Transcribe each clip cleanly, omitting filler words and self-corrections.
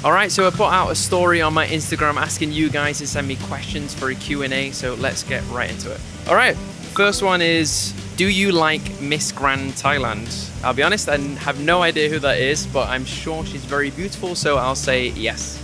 All right, so I put out a story on my Instagram asking you guys to send me questions for a Q&A, so let's get right into it. All right, first one is, do you like Miss Grand Thailand? I'll be honest, I have no idea who that is, but I'm sure she's very beautiful, so I'll say yes.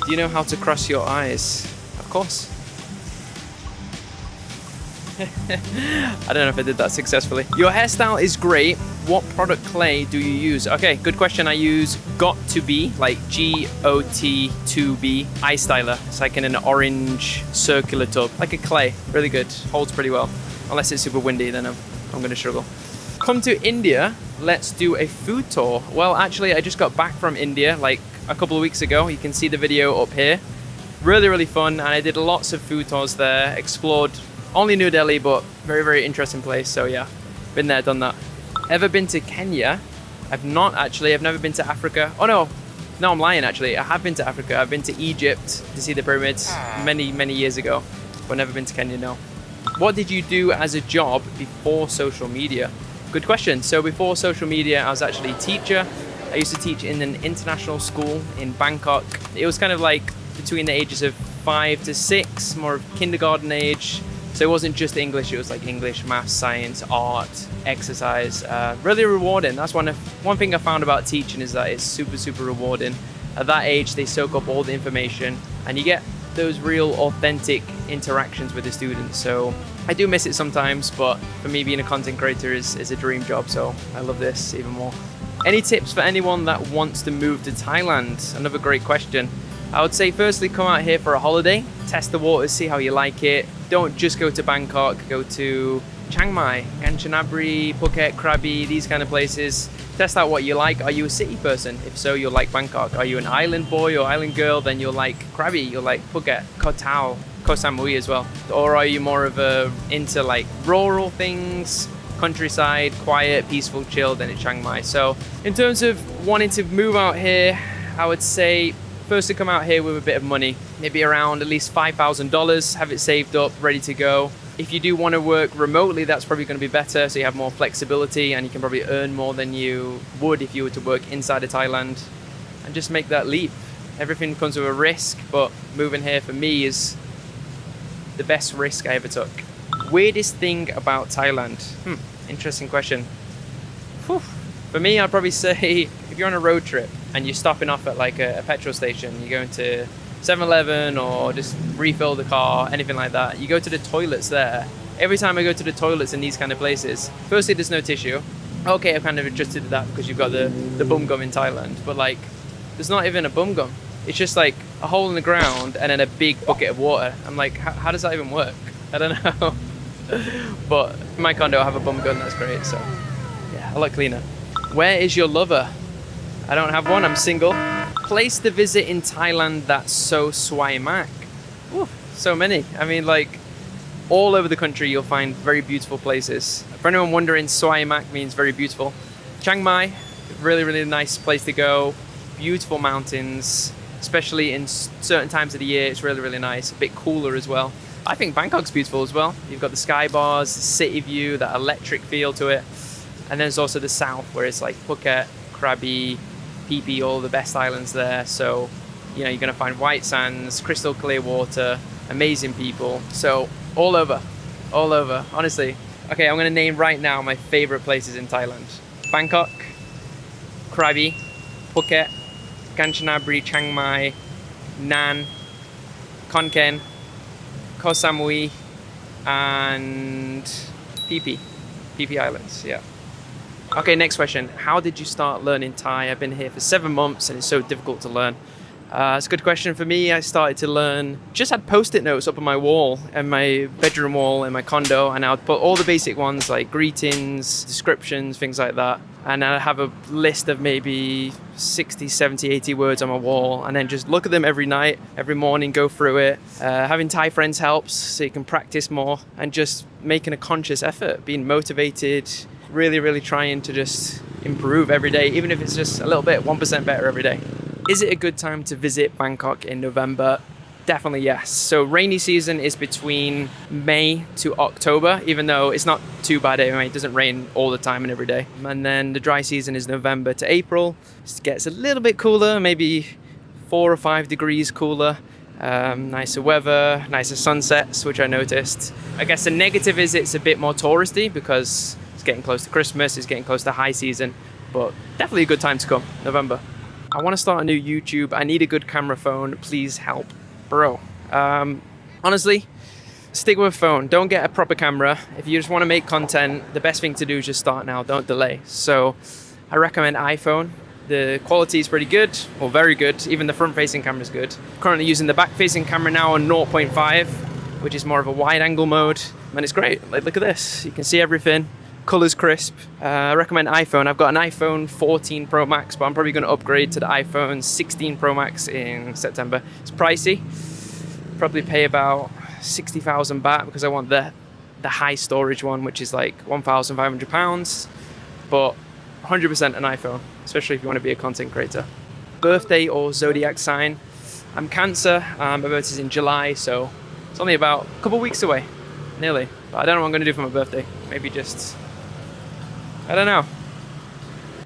Do you know how to cross your eyes? Of course. I don't know if I did that successfully. Your hairstyle is great. What product clay do you use? Okay, good question. I use Got2b, like G-O-T-2-B, eye styler. It's like in an orange circular tub, like a clay. Really good, holds pretty well. Unless it's super windy, then I'm gonna struggle. Come to India, let's do a food tour. Well, actually, I just got back from India like a couple of weeks ago. You can see the video up here. Really, really fun, and I did lots of food tours there, explored only New Delhi, but very, very interesting place. So yeah, been there, done that. Ever been to Kenya? I've not actually. I've never been to Africa. Oh no, I'm lying actually. I have been to Africa. I've been to Egypt to see the pyramids many, many years ago, but never been to Kenya, no. What did you do as a job before social media? Good question. So before social media, I was actually a teacher. I used to teach in an international school in Bangkok. It was kind of like between the ages of 5 to 6, more of kindergarten age. So it wasn't just English, it was like English, maths, science, art, exercise. Really rewarding. That's one thing I found about teaching is that it's super, super rewarding. At that age, they soak up all the information and you get those real authentic interactions with the students. So I do miss it sometimes, but for me, being a content creator is a dream job. So I love this even more. Any tips for anyone that wants to move to Thailand? Another great question. I would say firstly, come out here for a holiday, test the waters, see how you like it. Don't just go to Bangkok, go to Chiang Mai, Kanchanaburi, Phuket, Krabi, these kind of places. Test out what you like. Are you a city person? If so, you'll like Bangkok. Are you an island boy or island girl? Then you'll like Krabi, you'll like Phuket, Koh Tao, Koh Samui as well. Or are you more of into like rural things, countryside, quiet, peaceful, chill, then it's Chiang Mai. So in terms of wanting to move out here, I would say first to come out here with a bit of money, maybe around at least $5,000, have it saved up, ready to go. If you do want to work remotely, that's probably going to be better, so you have more flexibility and you can probably earn more than you would if you were to work inside of Thailand, and just make that leap. Everything comes with a risk, but moving here for me is the best risk I ever took. Weirdest thing about Thailand? Interesting question. Whew. For me, I'd probably say if you're on a road trip and you're stopping off at like a petrol station, you're going to 7-Eleven or just refill the car, anything like that, you go to the toilets there. Every time I go to the toilets in these kind of places, firstly, there's no tissue. Okay, I've kind of adjusted to that because you've got the bum gum in Thailand, but like, there's not even a bum gum. It's just like a hole in the ground and then a big bucket of water. I'm like, how does that even work? I don't know. But in my condo, I have a bum gun, that's great. So yeah, a lot cleaner. Where is your lover? I don't have one, I'm single. Place to visit in Thailand that's so swai mak. Ooh, so many. I mean, like, all over the country you'll find very beautiful places. For anyone wondering, swai mak means very beautiful. Chiang Mai, really, really nice place to go. Beautiful mountains, especially in certain times of the year, it's really, really nice. A bit cooler as well. I think Bangkok's beautiful as well. You've got the sky bars, the city view, that electric feel to it. And then there's also the south where it's like Phuket, Krabi, Phi Phi, all the best islands there. So, you know, you're gonna find white sands, crystal clear water, amazing people. So all over, honestly. Okay, I'm gonna name right now my favorite places in Thailand. Bangkok, Krabi, Phuket, Kanchanaburi, Chiang Mai, Nan, Khon Kaen, Koh Samui, and Phi Phi. Phi Phi Islands, yeah. Okay, next question. How did you start learning Thai? I've been here for 7 months and it's so difficult to learn. It's a good question for me. I started to learn, just had post-it notes up on my wall, and my bedroom wall in my condo, and I would put all the basic ones like greetings, descriptions, things like that. And I have a list of maybe 60, 70, 80 words on my wall, and then just look at them every night, every morning, go through it. Having Thai friends helps, so you can practice more, and just making a conscious effort, being motivated, really, really trying to just improve every day, even if it's just a little bit, 1% better every day. Is it a good time to visit Bangkok in November? Definitely yes. So rainy season is between May to October, even though it's not too bad anyway. It doesn't rain all the time and every day. And then the dry season is November to April. It gets a little bit cooler, maybe 4 or 5 degrees cooler. Nicer weather, nicer sunsets, which I noticed. I guess the negative is it's a bit more touristy because it's getting close to Christmas, it's getting close to high season, but definitely a good time to come, November. I want to start a new YouTube. I need a good camera phone. Please help, bro. Honestly, stick with a phone. Don't get a proper camera. If you just want to make content, the best thing to do is just start now. Don't delay. So I recommend iPhone. The quality is pretty good, or very good. Even the front-facing camera is good. Currently using the back-facing camera now on 0.5, which is more of a wide-angle mode, and it's great. Like, look at this. You can see everything. Color's crisp. I recommend iPhone. I've got an iPhone 14 Pro Max, but I'm probably going to upgrade to the iPhone 16 Pro Max in September. It's pricey. Probably pay about 60,000 baht because I want the high storage one, which is like £1,500, but 100% an iPhone, especially if you want to be a content creator. Birthday or zodiac sign? I'm Cancer. My birthday is in July, so it's only about a couple weeks away, nearly. But I don't know what I'm going to do for my birthday. Maybe just, I don't know.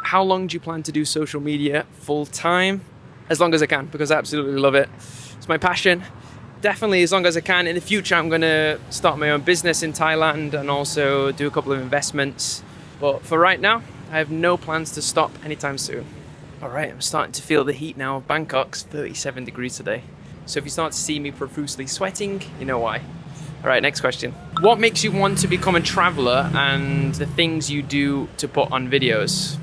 How long do you plan to do social media full time? As long as I can, because I absolutely love it. It's my passion. Definitely as long as I can. In the future, I'm going to start my own business in Thailand and also do a couple of investments. But for right now, I have no plans to stop anytime soon. All right, I'm starting to feel the heat now. Bangkok's 37 degrees today. So if you start to see me profusely sweating, you know why. All right, next question. What makes you want to become a traveler and the things you do to put on videos?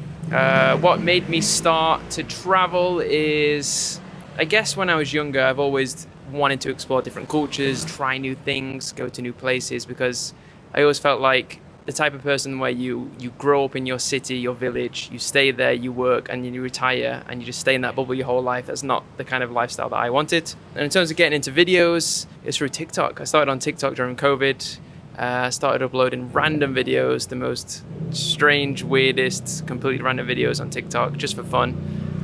What made me start to travel is, I guess when I was younger, I've always wanted to explore different cultures, try new things, go to new places, because I always felt like the type of person where you grow up in your city, your village, you stay there, you work, and you retire, and you just stay in that bubble your whole life. That's not the kind of lifestyle that I wanted. And in terms of getting into videos, it's through TikTok. I started on TikTok during COVID. Started uploading random videos, the most strange, weirdest, completely random videos on TikTok, just for fun.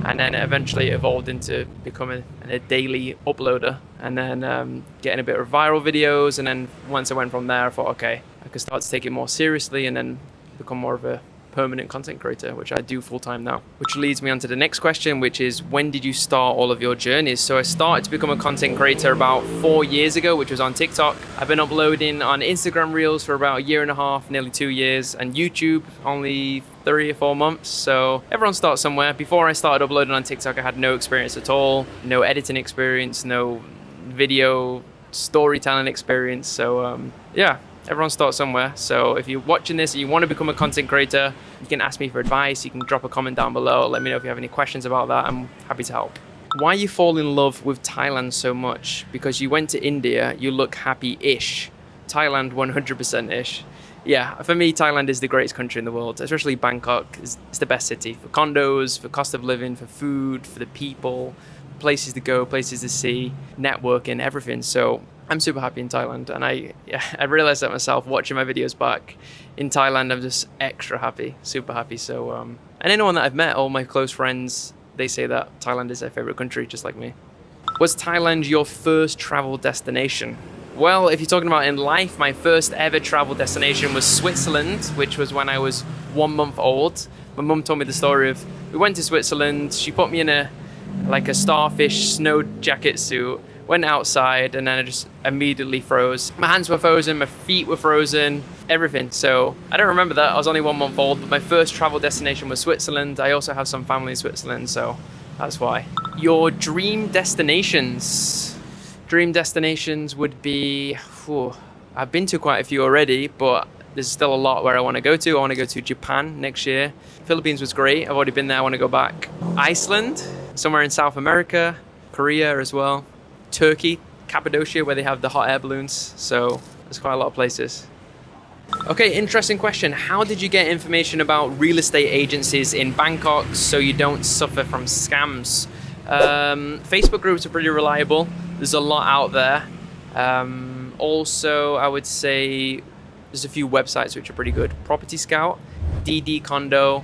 And then eventually evolved into becoming a daily uploader, and then getting a bit of viral videos. And then once I went from there, I thought, okay, I could start to take it more seriously and then become more of a permanent content creator, which I do full time now. Which leads me on to the next question, which is, when did you start all of your journeys? So I started to become a content creator about 4 years ago, which was on TikTok. I've been uploading on Instagram Reels for about 1.5 years, nearly 2 years, and YouTube only 3 or 4 months. So everyone starts somewhere. Before I started uploading on TikTok, I had no experience at all, no editing experience, no video storytelling experience. So yeah, everyone starts somewhere. So if you're watching this and you want to become a content creator, you can ask me for advice. You can drop a comment down below. Let me know if you have any questions about that. I'm happy to help. Why you fall in love with Thailand so much? Because you went to India, you look happy-ish. Thailand 100%-ish. Yeah, for me, Thailand is the greatest country in the world, especially Bangkok. It's the best city for condos, for cost of living, for food, for the people, places to go, places to see, networking, everything. So I'm super happy in Thailand, and I realized that myself watching my videos back. In Thailand, I'm just extra happy, super happy. So, and anyone that I've met, all my close friends, they say that Thailand is their favorite country, just like me. Was Thailand your first travel destination? Well, if you're talking about in life, my first ever travel destination was Switzerland, which was when I was 1 month old. My mum told me the story of, we went to Switzerland, she put me in a starfish snow jacket suit, went outside, and then I just immediately froze. My hands were frozen, my feet were frozen, everything. So I don't remember that. I was only 1 month old, but my first travel destination was Switzerland. I also have some family in Switzerland, so that's why. Your dream destinations? Dream destinations would be, I've been to quite a few already, but there's still a lot where I want to go to. I want to go to Japan next year. Philippines was great. I've already been there. I want to go back. Iceland, somewhere in South America, Korea as well. Turkey, Cappadocia, where they have the hot air balloons. So there's quite a lot of places. Okay, interesting question. How did you get information about real estate agencies in Bangkok so you don't suffer from scams? Facebook groups are pretty reliable. There's a lot out there. Also, I would say there's a few websites which are pretty good. Property Scout, DD Condo,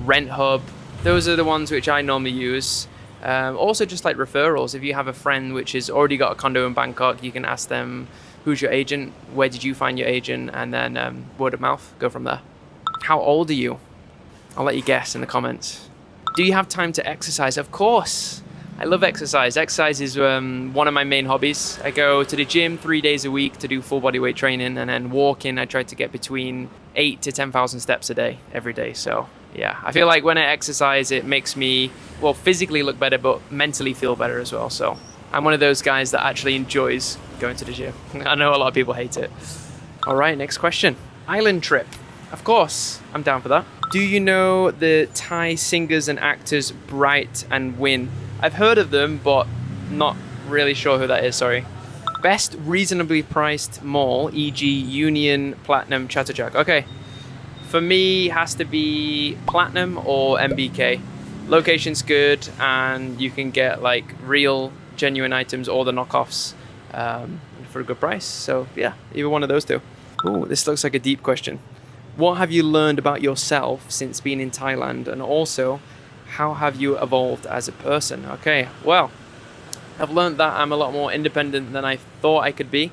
Rent Hub. Those are the ones which I normally use. Also, just like referrals. If you have a friend which has already got a condo in Bangkok, you can ask them, who's your agent? Where did you find your agent? And then word of mouth, go from there. How old are you? I'll let you guess in the comments. Do you have time to exercise? Of course. I love exercise. Exercise is one of my main hobbies. I go to the gym 3 days a week to do full body weight training, and then walking, I try to get between 8 to 10,000 steps a day, every day. So yeah, I feel like when I exercise, it makes me, well, physically look better, but mentally feel better as well. So I'm one of those guys that actually enjoys going to the gym. I know a lot of people hate it. All right, next question. Island trip. Of course, I'm down for that. Do you know the Thai singers and actors Bright and Win? I've heard of them, but not really sure who that is, sorry. Best reasonably priced mall, e.g. Union, Platinum, Chatterjag. Okay, for me, has to be Platinum or MBK. Location's good, and you can get like real, genuine items or the knockoffs for a good price. So yeah, either one of those two. Ooh, this looks like a deep question. What have you learned about yourself since being in Thailand? And also, how have you evolved as a person? Okay, well, I've learned that I'm a lot more independent than I thought I could be.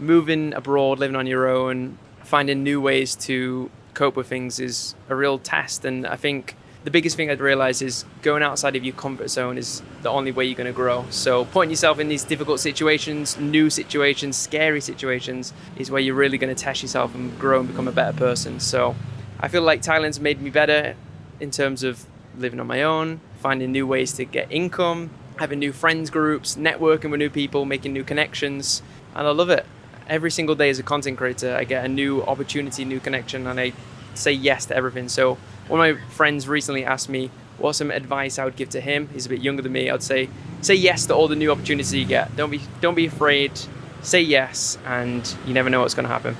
Moving abroad, living on your own, finding new ways to cope with things is a real test. And I think the biggest thing I'd realize is going outside of your comfort zone is the only way you're going to grow. So putting yourself in these difficult situations, new situations, scary situations is where you're really going to test yourself and grow and become a better person. So I feel like Thailand's made me better in terms of living on my own, finding new ways to get income, having new friends groups, networking with new people, making new connections, and I love it. Every single day as a content creator, I get a new opportunity, new connection, and I say yes to everything. So one of my friends recently asked me what some advice I would give to him. He's a bit younger than me. I'd say yes to all the new opportunities you get. Don't be afraid. Say yes, and you never know what's going to happen.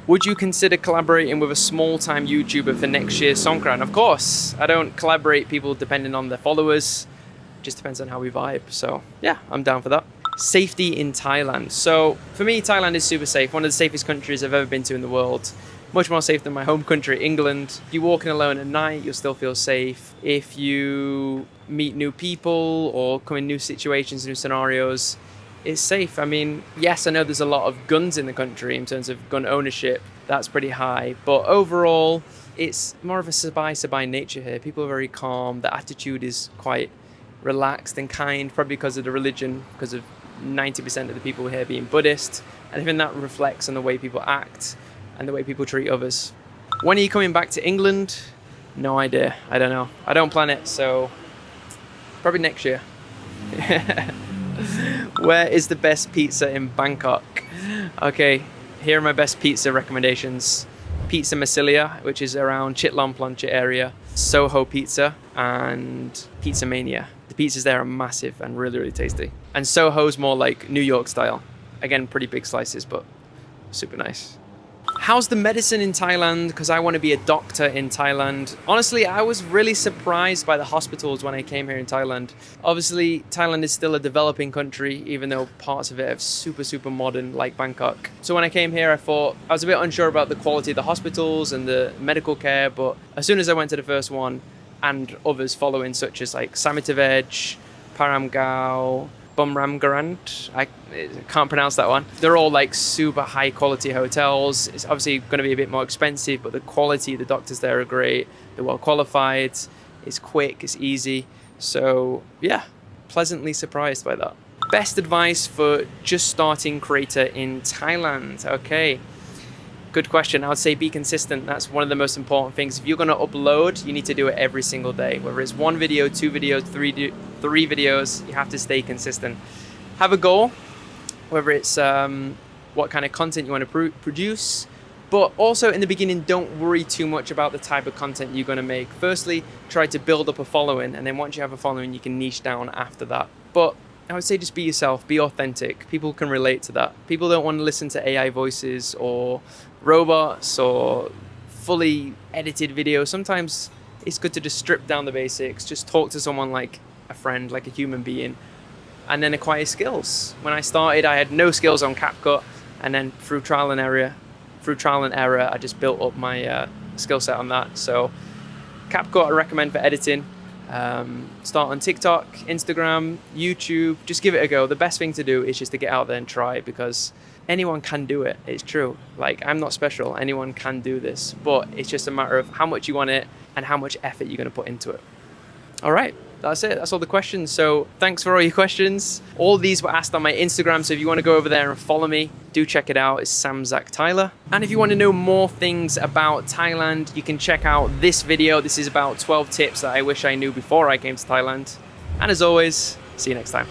Would you consider collaborating with a small-time YouTuber for next year's Songkran? Of course. I don't collaborate people depending on their followers. It just depends on how we vibe. So yeah, I'm down for that. Safety in Thailand. So for me, Thailand is super safe. One of the safest countries I've ever been to in the world. Much more safe than my home country, England. If you're walking alone at night, you'll still feel safe. If you meet new people or come in new situations, new scenarios, it's safe. I mean, yes, I know there's a lot of guns in the country in terms of gun ownership. That's pretty high. But overall, it's more of a sabai nature here. People are very calm. The attitude is quite relaxed and kind, probably because of the religion, because of 90% of the people here being Buddhist. And I think that reflects on the way people act and the way people treat others. When are you coming back to England? No idea. I don't know. I don't plan it, so probably next year. Where is the best pizza in Bangkok? Okay, here are my best pizza recommendations. Pizza Massilia, which is around Chitlong Plancha area, Soho Pizza, and Pizza Mania. The pizzas there are massive and really, really tasty. And Soho's more like New York style. Again, pretty big slices, but super nice. How's the medicine in Thailand? Because I want to be a doctor in Thailand. Honestly, I was really surprised by the hospitals when I came here in Thailand. Obviously, Thailand is still a developing country, even though parts of it are super, super modern, like Bangkok. So when I came here, I was a bit unsure about the quality of the hospitals and the medical care, but as soon as I went to the first one, and others following, such as like Samitavej, Paramgao, Bumramgarant, I can't pronounce that one. They're all like super high quality hotels. It's obviously going to be a bit more expensive, but the quality, the doctors there are great. They're well qualified. It's quick, it's easy. So yeah, pleasantly surprised by that. Best advice for just starting creator in Thailand. Okay, good question. I would say be consistent. That's one of the most important things. If you're going to upload, you need to do it every single day. Whether it's one video, two videos, three videos, you have to stay consistent. Have a goal, whether it's what kind of content you want to produce, but also in the beginning, don't worry too much about the type of content you're going to make. Firstly, try to build up a following, and then once you have a following, you can niche down after that. But I would say just be yourself, be authentic. People can relate to that. People don't want to listen to AI voices or robots or fully edited videos. Sometimes it's good to just strip down the basics, just talk to someone like a friend, like a human being, and then acquire skills. When I started, I had no skills on CapCut, and then through trial and error, I just built up my skill set on that. So CapCut I recommend for editing. Start on TikTok, Instagram, YouTube, just give it a go. The best thing to do is just to get out there and try, because anyone can do it. It's true. Like, I'm not special. Anyone can do this, but it's just a matter of how much you want it and how much effort you're going to put into it. All right. that's it. That's all the questions. So thanks for all your questions. All these were asked on my Instagram. So if you want to go over there and follow me, do check it out. It's thesamtyler. And if you want to know more things about Thailand, you can check out this video. This is about 12 tips that I wish I knew before I came to Thailand. And as always, see you next time.